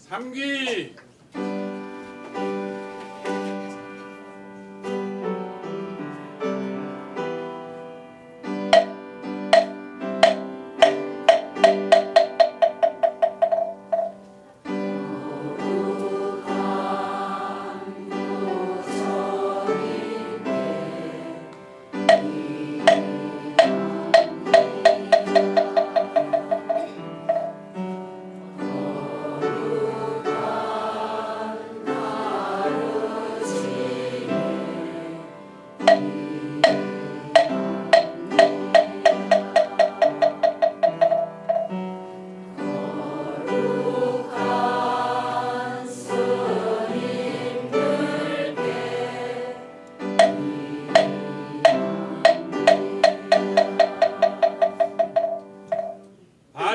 삼기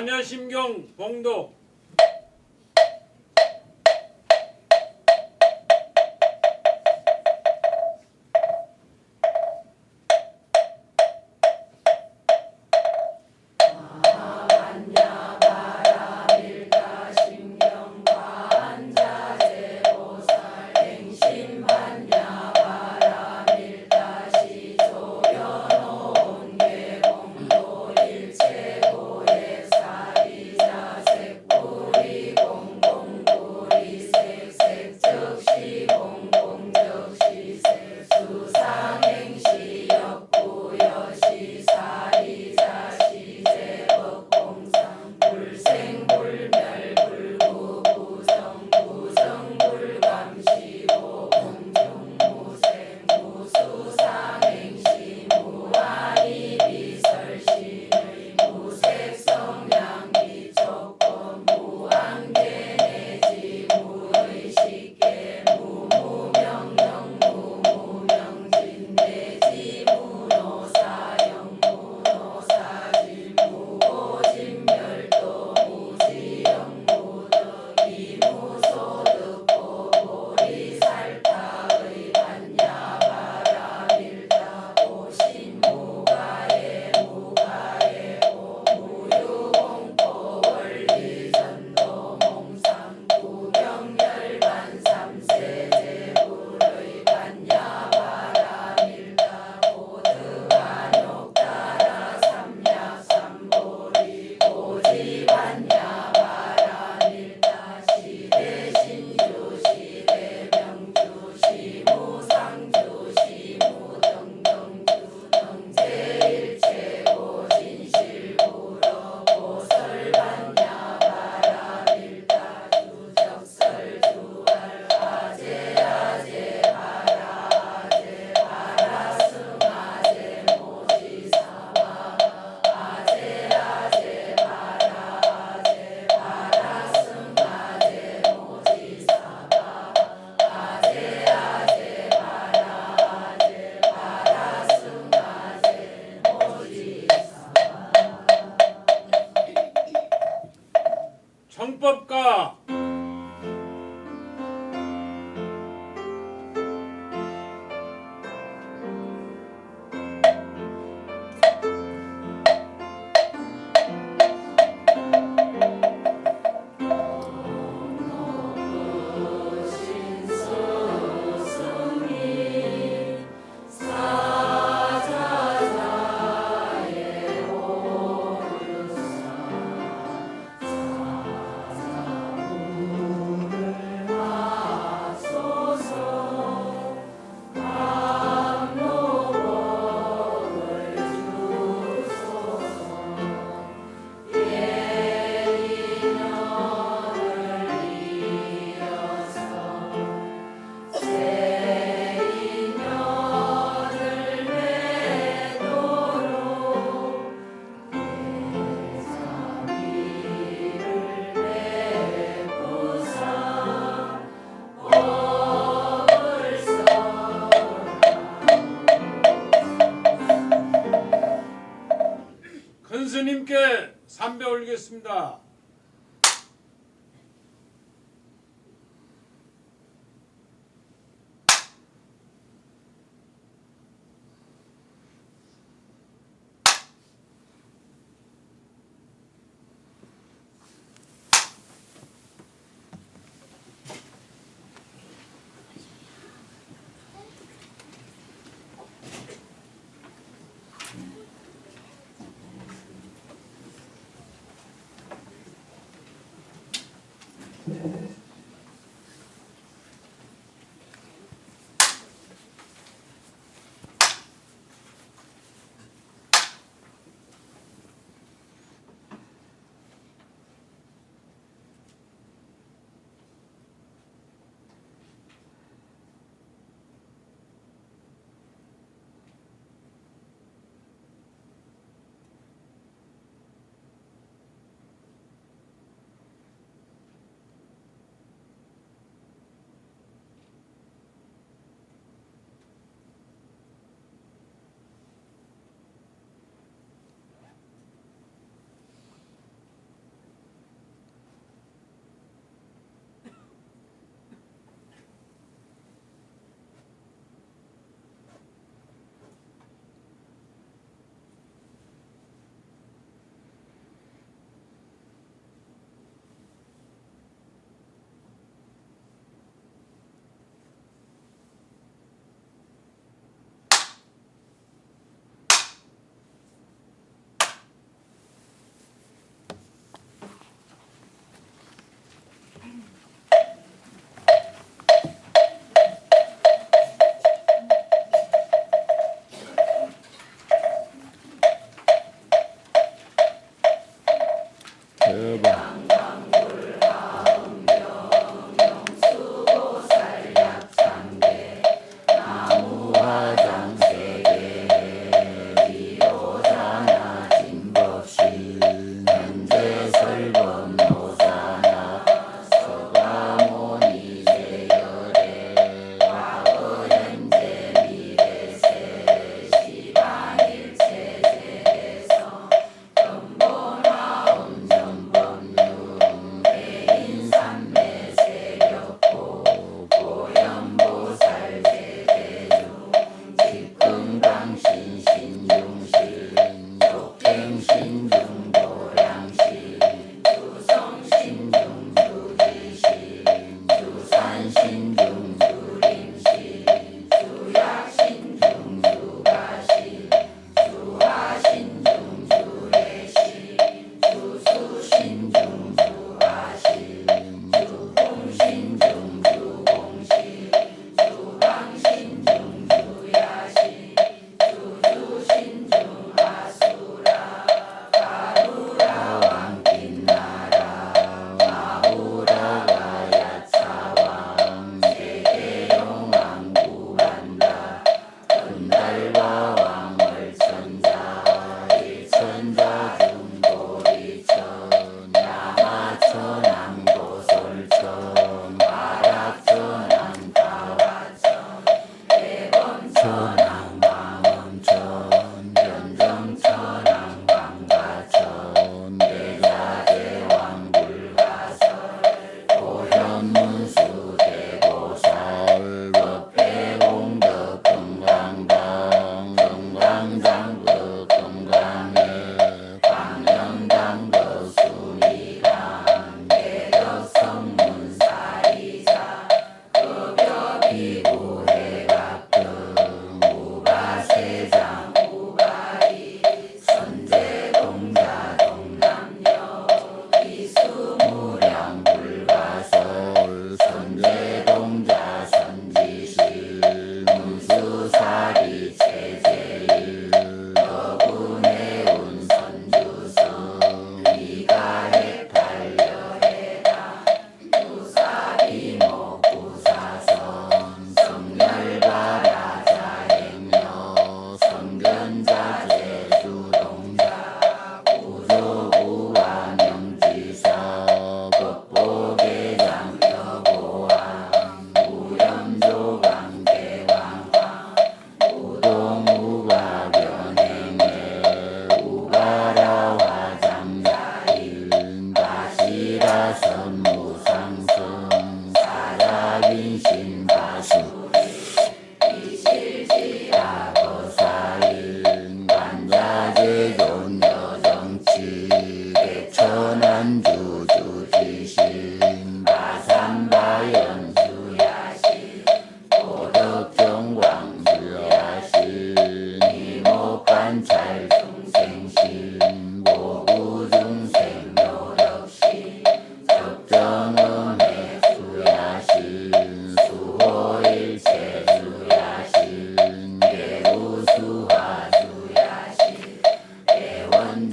반야심경 봉독 청법가 큰 스님께 삼배 올리겠습니다.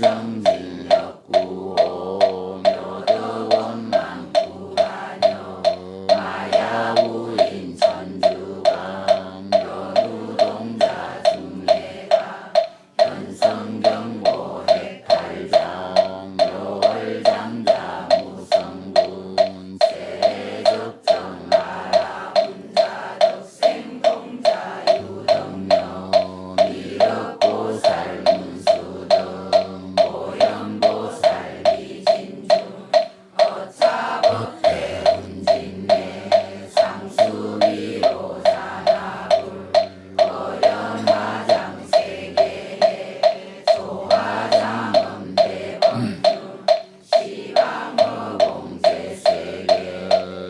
정진역구 오묘덕원 남구가녀 마야우인 천주강 연우동자 중례가 현성경고 해탈장 여월장자 무성군 세적정 나라분자덕 생동자 유덕녀 미륵보살 문수등 보현보살 미진중 어차법대 운진내 상수위로 사나불 어련화장 세계에 소화장엄 대범중 시방어 공제세계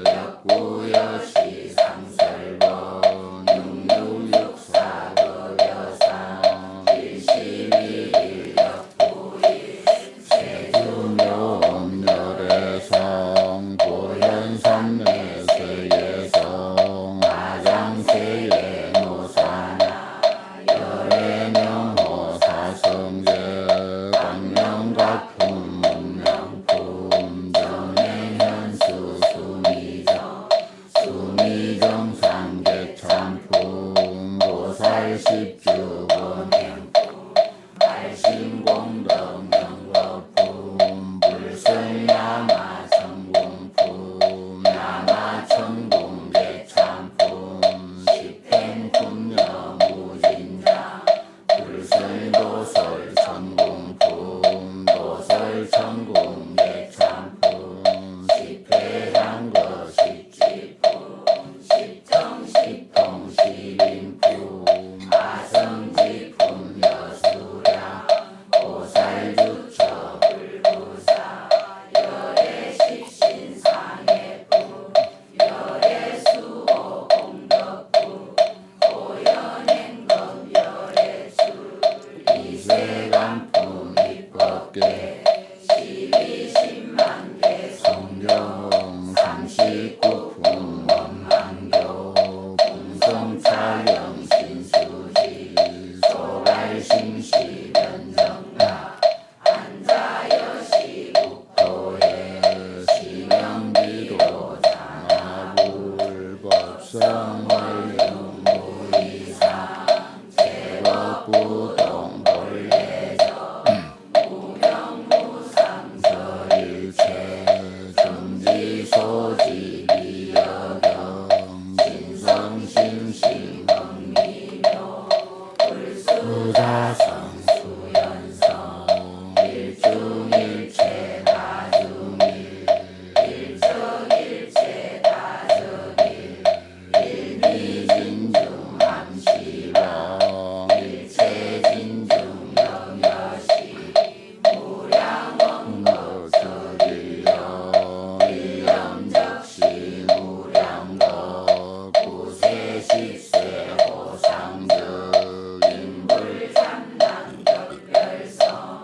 역구여시 상설본 육육육사 거여상 일시위일 역구일 세주묘 열애성 보현삼매세계성 아장세계 노사나 열애명호 사성제 광명가품 문명품 정행현수 수미정 수미정 상계참품 보살십주 권행품 발신공덕 명거품 불성야마 성공품 야마천공계참품 십행품녀 무진장 불성도설 천공품 도설 천공계참품 십회장거 십지품 십정십통 십인품 아성지품 여수량 보살주처 불구사 열애십신상해품 열애수호 공덕품 고연행금 열애수 이세간품 입법계 12,10만개 성경 39품 원만교 풍성차경 신수지 소갈심시 변정나 안자여시 국토에 시명비도 장하불 법성월령 무이상 제법부동 본래정 무명무상설일체 정지소지 미여경 진성심심흥미묘 불수자성 수연성 일중일체 다중일 일적일체 다적일 일미진중 암시령 일체진중 영여시 무량원거적일령 일염적시 무량거 구세식세 호상적 인불참남격별성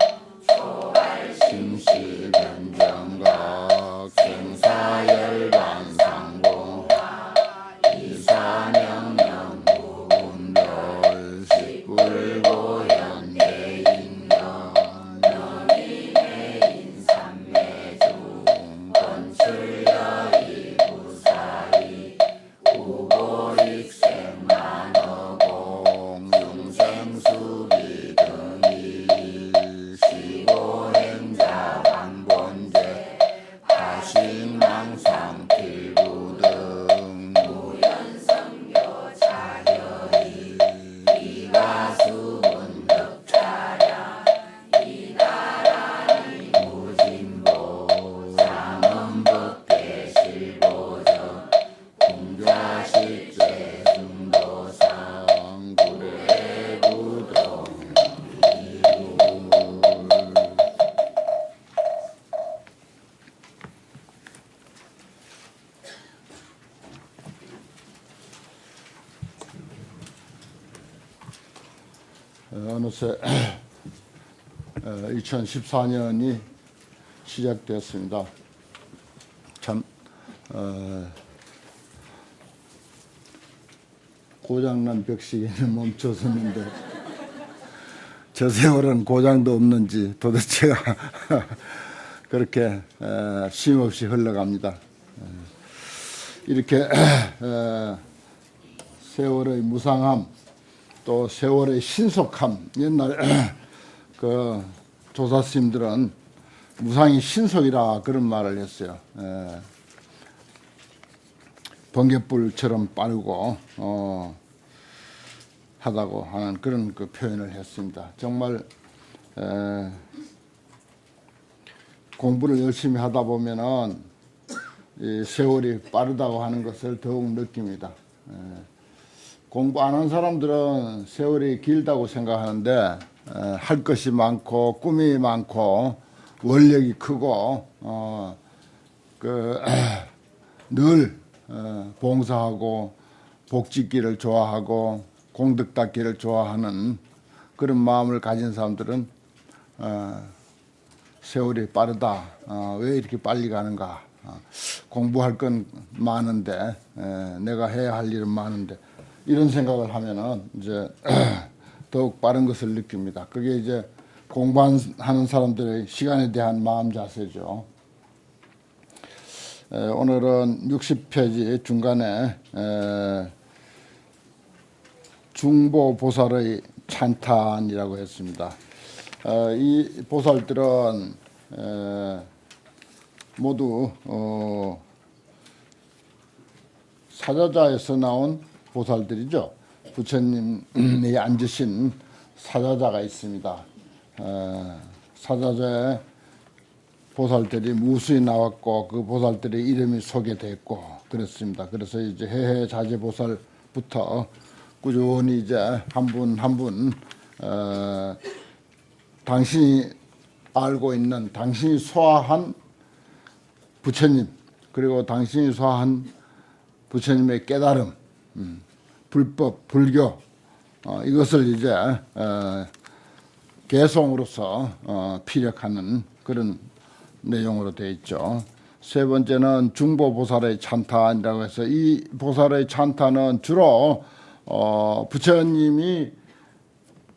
초발심시 변정각 생사열반상공화 이사명령 무분별 식불고연 대인명 명인해인 삼매중 건출여이 부사이 우보익생만어공 융생수비 등이 시고행자 반본제 화신망상 필구등 무연성교 차려이 이가수분 덕차량 이나라니 무진보 상음법계 실보적 공자식제 중도상 구례구동 이룰 어느새 2014년이 시작되었습니다. 참 고장난 벽시계는 멈춰섰는데 저 세월은 고장도 없는지 도대체가 그렇게 쉼없이 흘러갑니다. 이렇게 세월의 무상함, 또 세월의 신속함. 옛날 그 조사 스님들은 무상이 신속이라 그런 말을 했어요. 번갯불처럼 빠르고 하다고 하는 그런 그 표현을 했습니다. 정말 공부를 열심히 하다 보면은 이 세월이 빠르다고 하는 것을 더욱 느낍니다. 공부 안 한 사람들은 세월이 길다고 생각하는데 할 것이 많고 꿈이 많고 원력이 크고 늘 봉사하고 복짓기를 좋아하고 공덕 닦기를 좋아하는 그런 마음을 가진 사람들은 세월이 빠르다. 왜 이렇게 빨리 가는가? 공부할 건 많은데 내가 해야 할 일은 많은데 이런 생각을 하면은 이제 더욱 빠른 것을 느낍니다. 그게 이제 공부하는 사람들의 시간에 대한 마음 자세죠. 오늘은 60페이지 중간에 중보보살의 찬탄이라고 했습니다. 이 보살들은 모두 사자자에서 나온 보살들이죠. 부처님이 앉으신 사자자가 있습니다. 사자자에 보살들이 무수히 나왔고 그 보살들의 이름이 소개됐고 그렇습니다. 그래서 이제 해해자재보살부터 꾸준히 이제 한 분 한 분 당신이 알고 있는 당신이 소화한 부처님 그리고 당신이 소화한 부처님의 깨달음, 불법, 불교 이것을 이제 개송으로서 피력하는 그런 내용으로 되어 있죠. 세 번째는 중보보살의 찬탄이라고 해서 이 보살의 찬탄은 주로 부처님이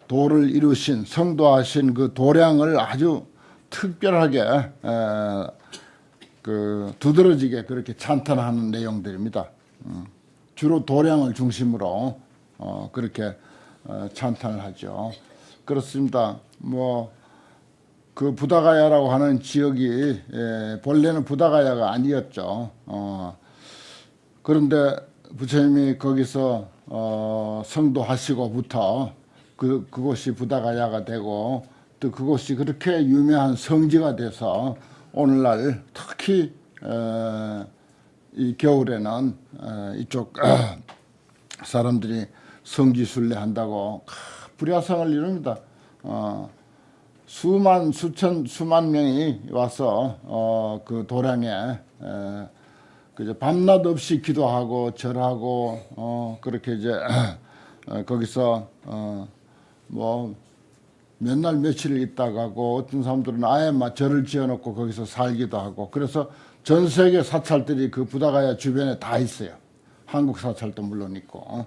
도를 이루신 성도하신 그 도량을 아주 특별하게 두드러지게 그렇게 찬탄하는 내용들입니다. 주로 도량을 중심으로 그렇게 찬탄을 하죠. 그렇습니다. 그 부다가야라고 하는 지역이 본래는 부다가야가 아니었죠. 그런데 부처님이 거기서 성도하시고부터 그곳이 부다가야가 되고 또 그곳이 그렇게 유명한 성지가 돼서 오늘날 특히 이 겨울에는 이쪽 사람들이 성지순례 한다고 불야성을 이룹니다. 수만 명이 와서 그 도량에 그저 밤낮 없이 기도하고 절하고 그렇게 이제 거기서 몇 날 며칠 있다 가고 어떤 사람들은 아예 막 절을 지어놓고 거기서 살기도 하고 그래서 전 세계 사찰들이 그 부다가야 주변에 다 있어요. 한국 사찰도 물론 있고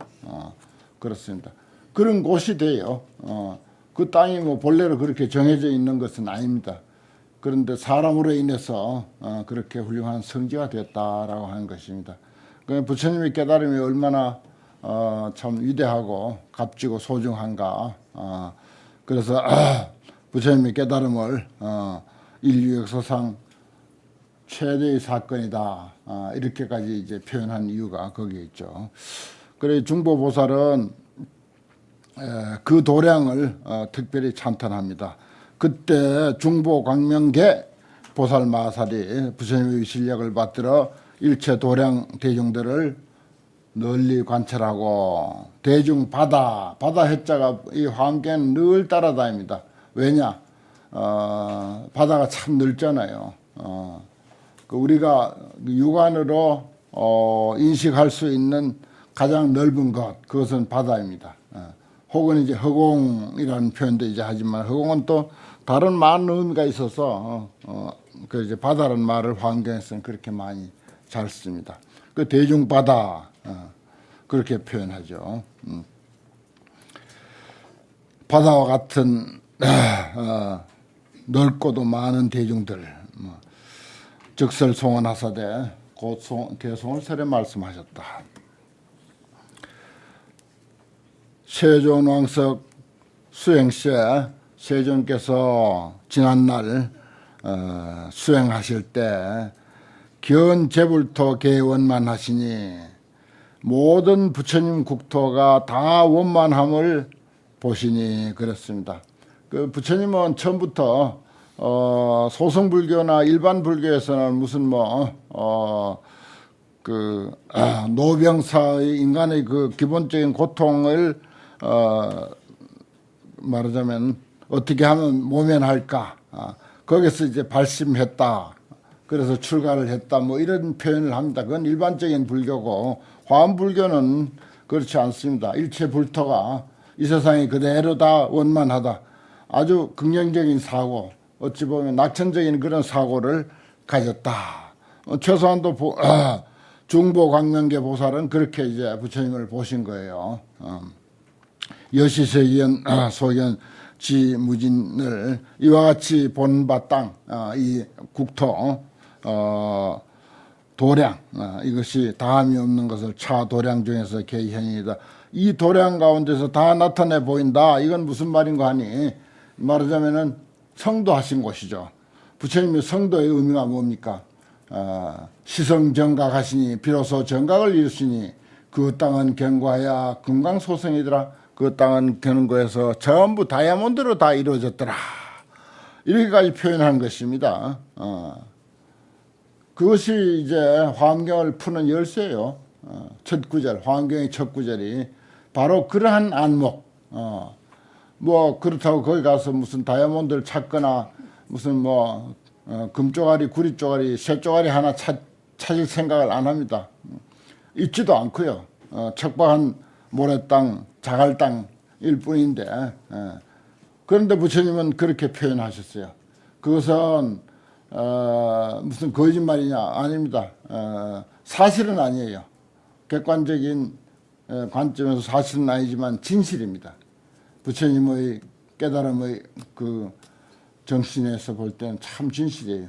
그렇습니다. 그런 곳이 돼요. 그 땅이 본래로 그렇게 정해져 있는 것은 아닙니다. 그런데 사람으로 인해서 그렇게 훌륭한 성지가 되었다라고 하는 것입니다. 부처님의 깨달음이 얼마나 참 위대하고 값지고 소중한가. 그래서 부처님의 깨달음을 인류 역사상 최대의 사건이다. 이렇게까지 이제 표현한 이유가 거기에 있죠. 그래 중보보살은 그 도량을 특별히 찬탄합니다. 그때 중보광명계 보살마살이 부처님의 위실력을 받들어 일체 도량 대중들을 널리 관찰하고 대중 바다 해자가 이 환경은 늘 따라다닙니다. 왜냐? 바다가 참 넓잖아요. 우리가 육안으로 인식할 수 있는 가장 넓은 것 그것은 바다입니다. 혹은 이제 허공이라는 표현도 이제 하지만 허공은 또 다른 많은 의미가 있어서 그 이제 바다라는 말을 환경에서는 그렇게 많이 잘 씁니다. 그 대중 바다 그렇게 표현하죠. 바다와 같은 넓고도 많은 대중들 적설송원하사대 곧 개송을 설에 말씀하셨다. 세존왕석 수행시에 세존께서 지난날 수행하실 때 견재불토 개원만하시니 모든 부처님 국토가 다 원만함을 보시니 그렇습니다. 그 부처님은 처음부터 소승불교나 일반 불교에서는 무슨 노병사의 인간의 그 기본적인 고통을 말하자면 어떻게 하면 모면할까 거기서 이제 발심했다. 그래서 출가를 했다. 뭐 이런 표현을 합니다. 그건 일반적인 불교고 화엄불교는 그렇지 않습니다. 일체 불토가 이 세상이 그대로 다 원만하다. 아주 긍정적인 사고, 어찌 보면 낙천적인 그런 사고를 가졌다. 최소한도 중보광명계 보살은 그렇게 이제 부처님을 보신 거예요. 여시세기연 소견 지무진을 이와 같이 본바 땅, 이 국토, 도량, 이것이 다함이 없는 것을 차도량 중에서 개현이다. 이 도량 가운데서 다 나타내 보인다. 이건 무슨 말인가 하니 말하자면은 성도하신 곳이죠. 부처님의 성도의 의미가 뭡니까? 시성정각하시니 비로소 정각을 이루시니 그 땅은 견고하여 금강소성이더라. 그 땅은 견고해서 전부 다이아몬드로 다 이루어졌더라. 이렇게까지 표현한 것입니다. 그것이 이제 화엄경을 푸는 열쇠예요. 첫 구절, 화엄경의 첫 구절이 바로 그러한 안목. 뭐 그렇다고 거기 가서 무슨 다이아몬드를 찾거나 무슨 금조가리, 구리조가리, 쇠조가리 하나 찾을 생각을 안 합니다. 있지도 않고요. 척박한 모래땅, 자갈땅일 뿐인데 그런데 부처님은 그렇게 표현하셨어요. 그것은 무슨 거짓말이냐? 아닙니다. 사실은 아니에요. 객관적인 관점에서 사실은 아니지만 진실입니다. 부처님의 깨달음의 그 정신에서 볼 때는 참 진실이에요.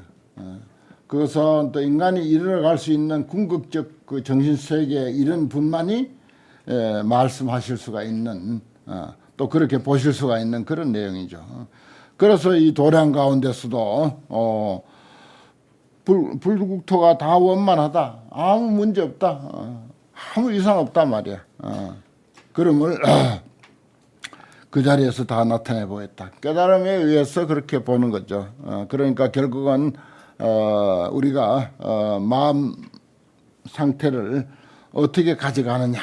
그것은 또 인간이 이르러갈 수 있는 궁극적 그 정신세계 이런 분만이 말씀하실 수가 있는 또 그렇게 보실 수가 있는 그런 내용이죠. 그래서 이 도량 가운데서도 불국토가 다 원만하다. 아무 문제 없다. 아무 이상 없단 말이야. 그럼을 그 자리에서 다 나타내 보였다. 깨달음에 의해서 그렇게 보는 거죠. 그러니까 결국은 우리가 마음 상태를 어떻게 가져가느냐.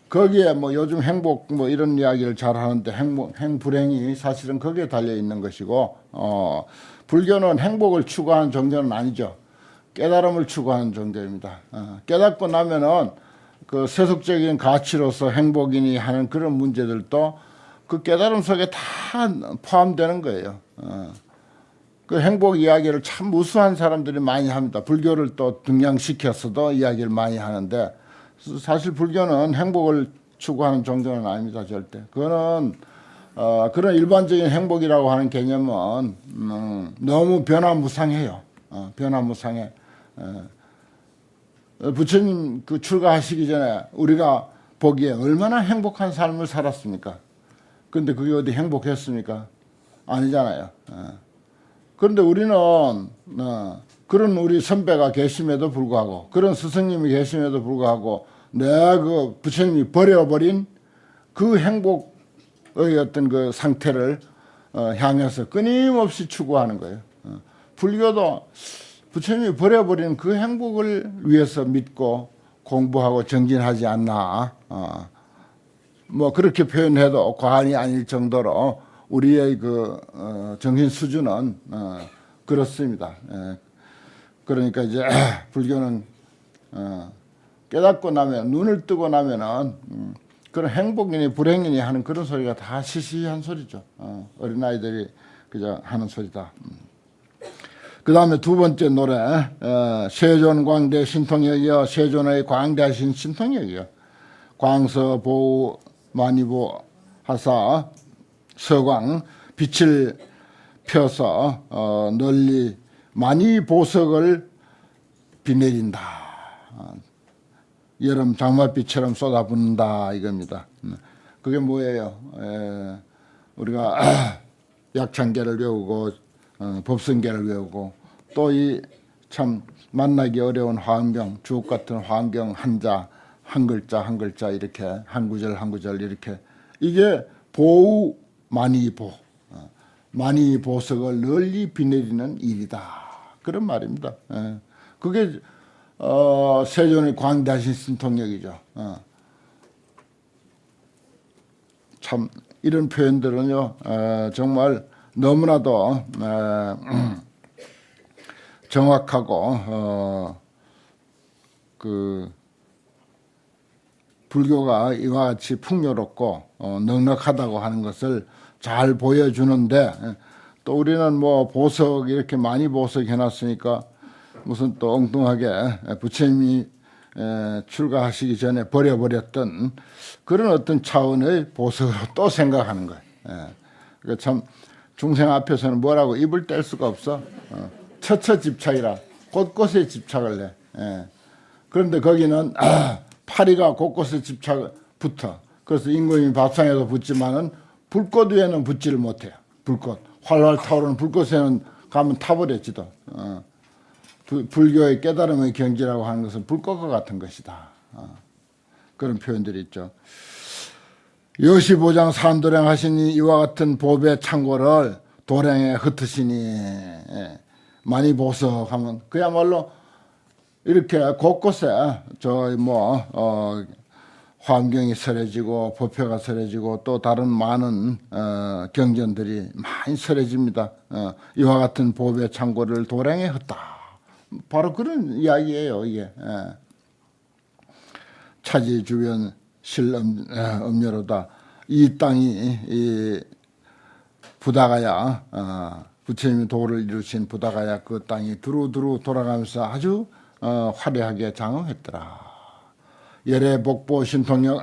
거기에 뭐 요즘 행복 뭐 이런 이야기를 잘 하는데 행불행이 사실은 거기에 달려 있는 것이고 불교는 행복을 추구하는 종교는 아니죠. 깨달음을 추구하는 종교입니다. 깨닫고 나면은 그 세속적인 가치로서 행복이니 하는 그런 문제들도 그 깨달음 속에 다 포함되는 거예요. 그 행복 이야기를 참 무수한 사람들이 많이 합니다. 불교를 또 등량시켰어도 이야기를 많이 하는데 사실 불교는 행복을 추구하는 종교는 아닙니다. 절대. 그거는 그런 일반적인 행복이라고 하는 개념은 너무 변화무상해요. 변화무상해. 부처님 그 출가하시기 전에 우리가 보기에 얼마나 행복한 삶을 살았습니까? 그런데 그게 어디 행복했습니까? 아니잖아요. 그런데 우리는 그런 우리 선배가 계심에도 불구하고 그런 스승님이 계심에도 불구하고 내가 그 부처님이 버려버린 그 행복의 어떤 그 상태를 향해서 끊임없이 추구하는 거예요. 불교도 부처님이 버려버린 그 행복을 위해서 믿고 공부하고 정진하지 않나. 뭐 그렇게 표현해도 과언이 아닐 정도로 우리의 그 정신 수준은 그렇습니다. 그러니까 이제 불교는 깨닫고 나면 눈을 뜨고 나면은 그런 행복이니 불행이니 하는 그런 소리가 다 시시한 소리죠. 어린아이들이 그저 하는 소리다. 그 다음에 두 번째 노래 세존광대 신통역이여 세존의 광대하신 신통역이여 광서보우 만이보 하사 서광 빛을 펴서 널리 많이 보석을 비내린다. 여름 장맛비처럼 쏟아붓는다 이겁니다. 그게 뭐예요? 우리가 약창계를 외우고 법성계를 외우고 또 이 참 만나기 어려운 화엄경, 주옥 같은 화엄경 한자 한 글자 한 글자 이렇게 한 구절 한 구절 이렇게 이게 보우 많이보 많이 보석을 널리 비내리는 일이다 그런 말입니다. 그게 세존의 광대하신 신통력이죠. 참 이런 표현들은요 정말 너무나도 정확하고 그 불교가 이와 같이 풍요롭고 넉넉하다고 하는 것을 잘 보여주는데 또 우리는 뭐 보석 이렇게 많이 보석 해놨으니까 무슨 또 엉뚱하게 부처님이 출가하시기 전에 버려버렸던 그런 어떤 차원의 보석으로 또 생각하는 거예요. 그러니까 참 중생 앞에서는 뭐라고 입을 뗄 수가 없어. 처처 집착이라 곳곳에 집착을 해. 그런데 거기는 파리가 곳곳에 집착 붙어. 그래서 임금이 밥상에도 붙지만은 불꽃 위에는 붙지를 못해요. 불꽃 활활 타오르는 불꽃에는 가면 타버렸지도. 불교의 깨달음의 경지라고 하는 것은 불꽃과 같은 것이다. 그런 표현들이 있죠. 여시보장 산도량 하시니 이와 같은 법의 창고를 도량에 흩으시니 많이 보석하면 그야말로 이렇게 곳곳에 화엄경이 설해지고 법회가 설해지고 또 다른 많은 경전들이 많이 설해집니다. 이와 같은 법의 창고를 도량에 흩다. 바로 그런 이야기예요. 이게 차지 주변 실엄여로다. 이 땅이 이 부다가야 부처님이 도를 이루신 부다가야 그 땅이 두루두루 돌아가면서 아주 화려하게 장엄했더라. 열애 복보 신통력